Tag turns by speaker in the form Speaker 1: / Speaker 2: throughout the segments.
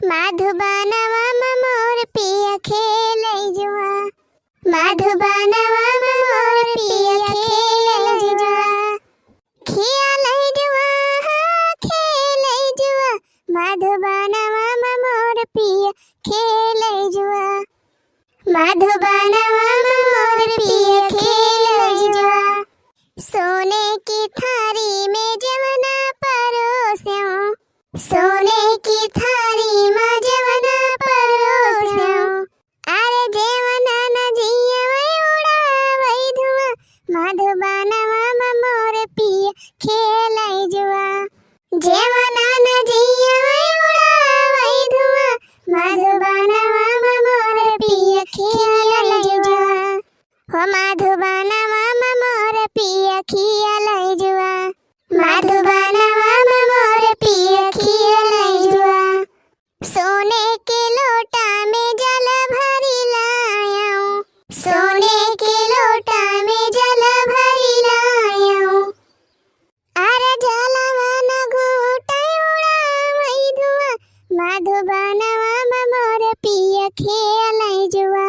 Speaker 1: माधुबनवा में मोर पिया खेलै जुआ, माधुबनवा में मोर पिया खेलै जुआ, खेलै जुआ खेलै जुआ, माधुबनवा में मोर पिया खेलै जुआ, माधुबनवा में मोर पिया खेलै जुआ। सोने की थारी में जवना परोस्यों, सोने की थारी में जवना परोस्यों, अरे जेवना न जियवै उड़ावै धुआं, माधुबनवा में मोर पिया खेलै जुआ, जेवना न जियवै उड़ावै धुआं, माधुबनवा में मोर पिया खेलै जुआ, हो माधुबनवा में मोर पिया खेलै जुआ, माधुबनवा में मोर पिया खेलै जुआ। सोने के लोटा में जल भरी लायऊं, सोने के लोटा में जल भरी लायऊं, अरे जलवा न घूटै उड़ावै धुआं, माधुबनवा में मोर पिया खेलै जुआ,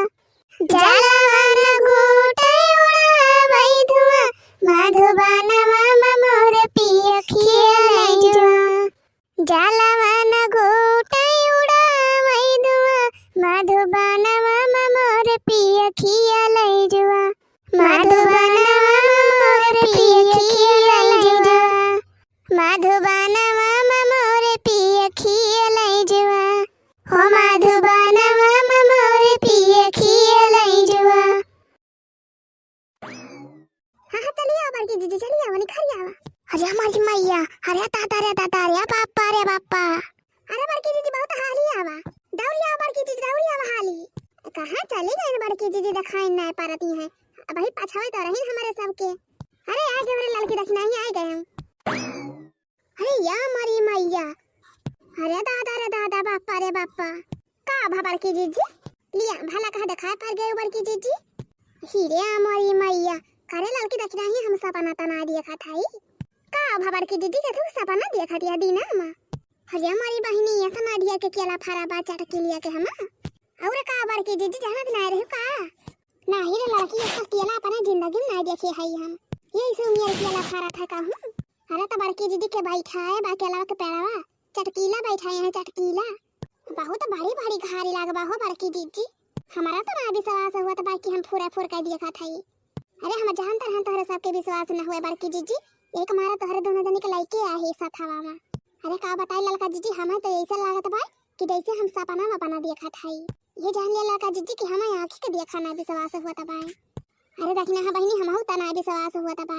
Speaker 1: जलवा न घूटै उड़ावै धुआं, माधुबनवा में मोर पिया खेलै जुआ, जलवा न घूटै उड़ावै धुआं, माधुबनवा में मोर पिया खेलै जुआ, माधुबनवा में मोर पिया खेलै जुआ, माधुबनवा में मोर पिया खेलै जुआ, हो माधुबनवा में मोर पिया खेलै जुआ। हाँ चलिए बड़की दीदी चलिए वनी खड़ी आवा। अरे हमारी मैया, अरे ताता रे पापा रे पापा, अरे बड़की दीदी बहुत हाली आवा, दौड़िया बड़की दीदी दौड़िया हाली। कहाँ चली गई बड़की दीदी दिखाई नहीं पारती हैं, अब ही पछावे तो रही हमारे सबके। अरे आ गए मेरे लड़की देखना ही आ गए हम। अरे या हमारी मैया, अरे दादा पापा रे पापा, का भा बड़की दीदी लिया भला कहा दिखाई पर गए बड़की दीदी। हीरे हमारी मैया, करे लड़की देखना ही हम सपना तना देखा था का भा बड़की दीदी के तू सपना देखा दिया दीना मां। अरे हमारी बहनी ये तना दिया के केला फरा बा चट के लिया के हम और का बड़की दीदी जानत ना रही का नाही रे लड़की इसका केला अपने जिंदगी में नहीं देखे है हम, यही से मेरे केला फरा था का हूं। अरे तो बड़की दीदी के बैठाए बा केला के पेड़वा चटकीला बैठाए हैं चटकीला, बहुत बड़ी बड़ी घारी लागबा हो बड़की दीदी, हमारा तो ना विश्वास हुआ तो बाकी हम पूरा फूर कर दिया था। अरे हम जानते हैं तोहरे सबके विश्वास न हुए बड़की दीदी, एक मारा तोहरे दोनों जने के लइके आही साथ हवा में। अरे का बताई लड़का दीदी, हमें तो ऐसा लागत बा कि जैसे हम सपना में बना देखा था, ये जान लिया लड़का दीदी कि हमें आंखी के देखा ना विश्वास हुआ तबा। अरे देखना है बहनी हम होता ना विश्वास हुआ तबा,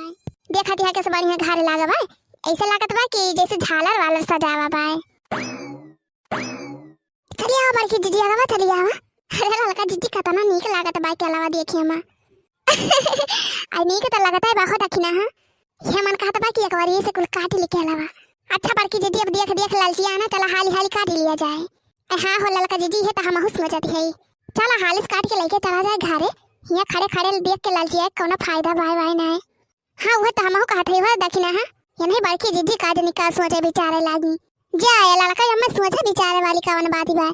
Speaker 1: देखा दिया के बढ़िया घारे लागबा, ऐसा लागत बा कि जैसे झालर वाला सजावा बा। चलिए आओ बड़की दीदी आवा चलिए आवा। अरे लड़का दीदी कितना नीक लागत बा के अलावा देखिए हम आई नीक तो लगता है बहुत अखिना हां, ये मन कहता बा कि एक बार ये से कुल काट लिखे अलावा। अच्छा बड़की दीदी अब देख देख लालचिया ना, चला हाली हाली काट लिया जाए। हां हो लड़का दीदी है तो हम हुस हो जाती है, चला हालिस काट के लेके चला जाए घरे, यहाँ खड़े खड़े देख के लालचिया कोनो फायदा भाई भाई ना है। हां वो तो हम हो कहत है देखिना हां, ये नहीं बड़की दीदी काज निकाल सोचे बेचारे लागी जाए लड़का हम सोचे बेचारे वाली कवन बात ही बा।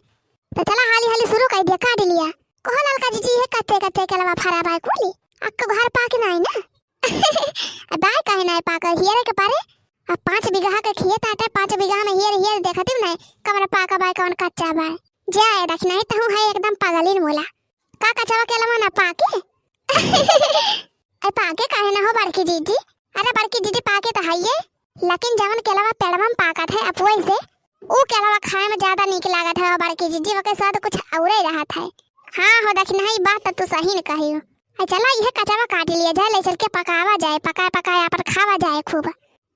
Speaker 1: तो चला हाली हाली शुरू कर दिया काट लिया, कोह लड़का दीदी है कच्चे कच्चे के अलावा फरा भाई कुली अक्का घर पाके नहीं ना दाई कहे नहीं पाकर हियर के पारे अब 5 बीघा के खेत आटे 5 बीघा में हियर देखती नहीं कमरा पाका बाय कौन कच्चा बाय जाए देख नहीं तो है एकदम पागलिन मोला का कच्चा के अलावा ना पाके ए पाके कहे ना हो बड़की दीदी। अरे बड़की दीदी पाके तो है ये, लेकिन जवन के अलावा पेड़वा में पाका थे अब वैसे ऊ के अलावा खाए में ज्यादा नीक लागत है बड़की दीदी, वके स्वाद कुछ और ही रहा था। हां हो देख नहीं बात तो सही न कही हो। चला यह कचवा काट लिया जाए, ले चल के पकावा जाए, पकाए पकाए पर खावा जाए खूब।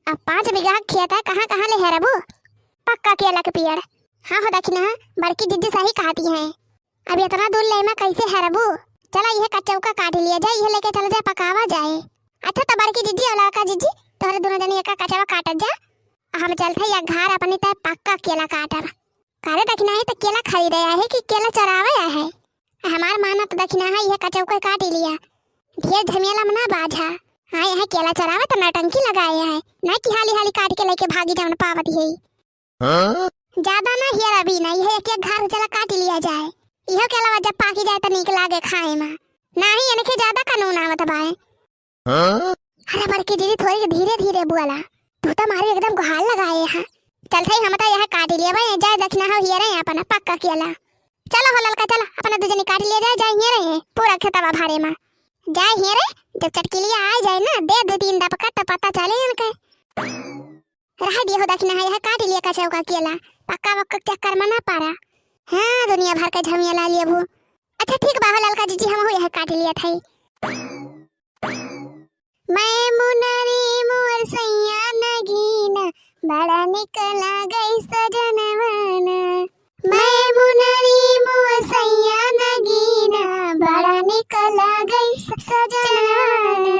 Speaker 1: अब 5 बीघा खेत है, कहाँ कहाँ ले हेरबू पक्का केला के पेड़। हाँ हो देखना बड़की दीदी सही कहती है, अब इतना दूर ले मैं कैसे हेरबू। चला यह कच्चा काट लिया जाए, यह लेके चल जाए पकावा जाए। अच्छा तो बड़की दीदी और लड़का दीदी तोहरे दोनों जने एक कचवा काटत जा, हम चलते या घर अपनी तय पक्का केला काटब। करे देखना है तो केला खरीदे आए है कि केला चरावे आए है। हमार माना तो देखना है यह कचौका काट लिया, ढेर झमेला में ना बाझा। हाँ यहाँ केला चरावे तो नटंकी लगाए है, नहीं कि हाली हाली काट के लेके भागी जावन पावत है। ज्यादा ना हियर अभी नहीं है, एक घर चला काट लिया जाए। इहो के अलावा जब पाकी जाए तो नीक लागे खाए में, नाही इनके ज्यादा कानून आवत बाए। अरे बड़की दीदी थोड़ी धीरे धीरे बोला, तू तो मारे एकदम गुहाल लगाए है। चल थई हम तो यह काट लिया भाई, जाए दक्षिणा हो हिया रहे अपन पक्का कियाला। चलो हो ललका चलो अपना दूजनी काट लिया जाए, जाए हिया रहे पूरा खेतवा भारे में जाए हिया रे। जब चटकिलिया आ जाए ना दे दो तीन दपका तो पता चले इनके। रह दिए हो दक्षिणा है यह काट लिया का चौका कियाला, पक्का वक्का चक्कर में ना पारा। हां दुनिया भर का झमिया ला लिए भू। अच्छा ठीक बा हो ललका जीजी हम हो यह काट लिया थई। मैं मुनरी मोर सैया नगीना बड़ा निकला गई सजनवाना। मैं मुनरी मोर सैया नगीना बड़ा निकला गई सजनवाना।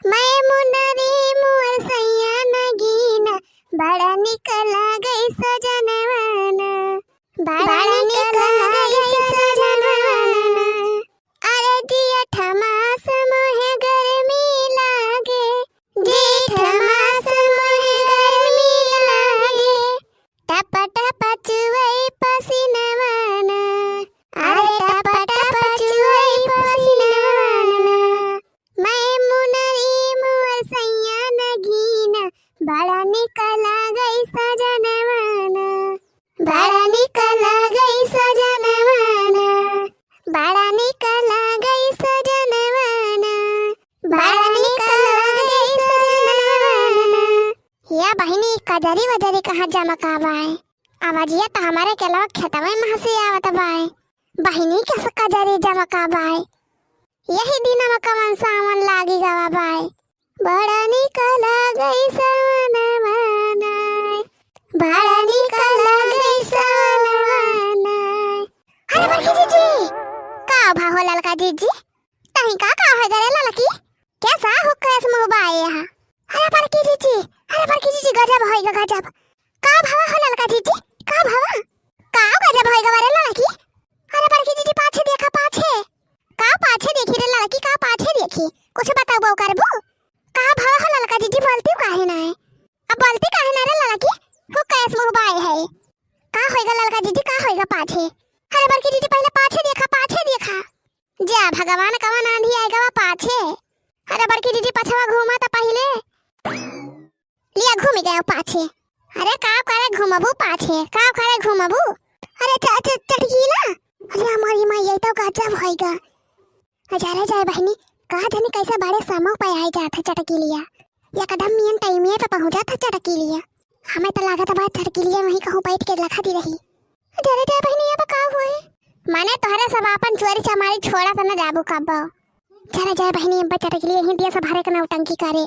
Speaker 1: मैं मुनरी मोर सैया नगीना बड़ा निकला गई सजनवाना। बड़ा निकला गई सजनवाना। अरे दिया ठमास मोहे गर्मी लागे, जेठ मास मोहे गर्मी लागे, टप टप चुवई पसीनवाना। अरे टप टप चुवई पसीनवाना। मैं मुनरी मोर सैया नगीना बड़ा निकला गई सजनवाना। बड़ा निकला गई सजनवाना। बड़ा निकला गई सजनवाना। बड़ा निकला गई सजनवाना। या बहिनी कजरी वजरी कहाँ जमा काबाए, आवाजिया तो हमारे के लोग खेतवे में हंसी आवत बाए। बहिनी कैसे कजरी जमा काबाए, यही दिन में कवन सावन लागी गवा बाए। बड़ा निकला गई सजनवाना। बड़ा निकला गई सजनवाना। अरे बड़की जीजी का भा हो ललका जीजी तही का है गरे ललकी कैसा हो कैस मोबाइल यहां। अरे बड़की जीजी, अरे बड़की जीजी गजब होइगा गजब। का भावा हो ललका जीजी, का भावा का गजब होइगा रे ललकी। अरे बड़की जीजी पाछे देखा, पाछे का पाछे देखी रे ललकी, का पाछे देखी कुछ बताओ बो करबो। का भावा हो ललका जीजी बोलती काहे ना है, अब बोलती काहे ना रे ललकी हो कैस मोबाइल है। का होइगा ललका जीजी, का होइगा पाछे। अरे बड़की जीजी पहले पाछे देखा, पाछे देखा जा भगवान कवन आंधी आएगा वा पाछे। अरे बड़की जीजी पछवा घूमा तो पहले लिया घूम गया पाछे। अरे का करे घूमबू पाछे, का करे घूमबू। अरे चटकी ना, अरे हमारी मां ये तो गजब होइगा। अजारे जाए बहनी का जाने कैसे बड़े समो पे आई जात चटकी लिया, या कदम मियन टाइमिए पे पहुंचा था चटकी लिया। हमें तो लागत बात चटकी लिया वहीं कहूं बैठ के लखा दी रही। अजारे जाए बहनी अब का हुए माने तोहरे सब अपन चोरी चमारी छोड़ा त न जाबू कब। चला जाए बहनी अब चटकी लिया ही दिया सब हरे के नौटंकी करे।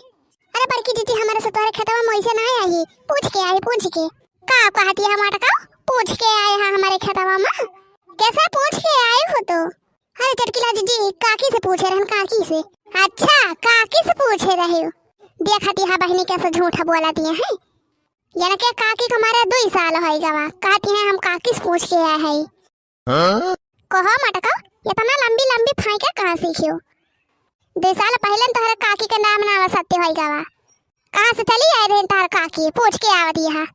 Speaker 1: अरे बड़की जीजी हमारे से तोरे खेतवा में ऐसे ना आई, पूछ के आई, पूछ के का कहती है हमारा का पूछ के आए हैं हमारे खेतवा में, कैसे पूछ के आए हो तो। अरे चटकीला जीजी काकी से पूछे रहन, काकी से। अच्छा काकी से पूछे रहे हो, देखती है बहनी कैसे झूठा बोला दिए हैं। यानी के काकी को हमारे 2 साल होई गवा, कहती है हम काकी से पूछ के आए हैं। कहो मटका इतना लंबी लंबी फाइके कहाँ सीखियो। 2 साल पहले तोहरे काकी के नाम ना सत्य होई गवा, कहाँ से चली आए रे तार काकी पूछ के आवती है।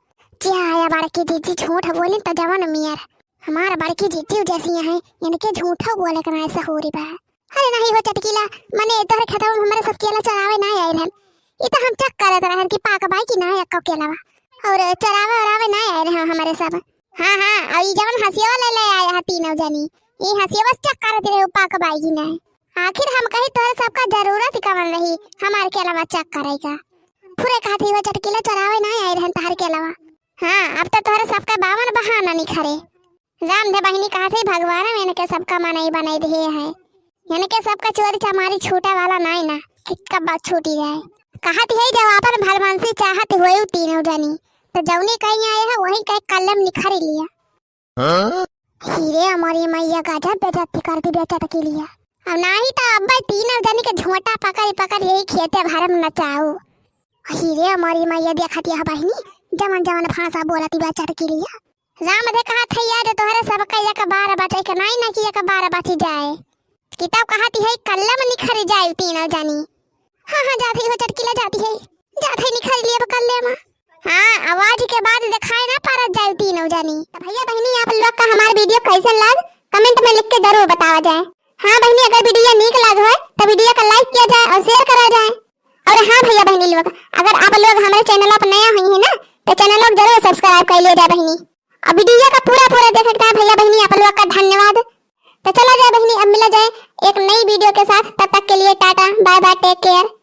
Speaker 1: क्या आया बड़की जीजी झूठ बोली तो जवान मियर हमारा बड़की जीजी जैसी है, इनके झूठा बोले करना ऐसा हो रही बा। अरे नहीं हो चटकीला मने तोहरे खेतवा में हमारे सब केला चरावे ना आए रहन, ई तो हम चेक करत रहन कि पाक बाई कि ना एक केलावा, और चरावे वरावे ना आए रहन हमारे सब। हां हां और ई जवन हसिया ले आए हैं तीनों जनी, ई हसिया बस चेक करत रहे पाक बाई कि ना। आखिर हम कहीं तोरे सबका जरूरत कवन रही हमारे के अलावा चेक करेगा। पूरे कहती हो चटकीला चरावे ना आए रहन तार के अलावा। हां अब तो तोरे सबका 52 बहाना निखरे। राम दे बहिनी कहते भगवान मैंने के सबका मनाई बनाई दे है, यानी के सबका चोरी चमारी छूटा वाला नहीं ना किसका बात छूटी जाए। कहती है जब अपन भलमानसी चाहत होए तीनों जनी तो जौनी कहीं आए है वही कहीं कलम निखर लिया। हीरे हमारी मैया गजब बेइज्जती कर दी चटकी लिया। अब नहीं तो अब तीनों जनी के झोंटा पकड़ पकड़ यही खेते भरम नचाओ। हीरे हमारी मैया देखती है बहिनी जमन जमन भाषा बोलती बा चटकी लिया। राम दे कहा था यार तोहरे सब का एक 12 बचे के नहीं ना कि एक 12 बच जाए, किताब कहती है कलम निखर जाए तीनों जनी। हां हां जाती हो चटकीला जाती है, जाते निखर लिए कल्ले में। हाँ आवाज के बाद दिखाई ना पारत जाए तीनों जानी। तो भैया बहनी आप लोग का हमारा वीडियो कैसे लग कमेंट में लिख के जरूर बतावा जाए। हाँ बहनी अगर वीडियो नीक लग हो तो वीडियो को लाइक किया जाए और शेयर करा जाए। और हाँ भैया बहनी लोग अगर आप लोग हमारे चैनल पर नया हुई है ना तो चैनल को जरूर सब्सक्राइब कर लिया जाए बहनी। और वीडियो का पूरा देख सकता है भैया बहनी आप लोग का धन्यवाद। तो चला जाए बहनी अब मिला जाए एक नई वीडियो के साथ, तब तक के लिए tata bye bye take care.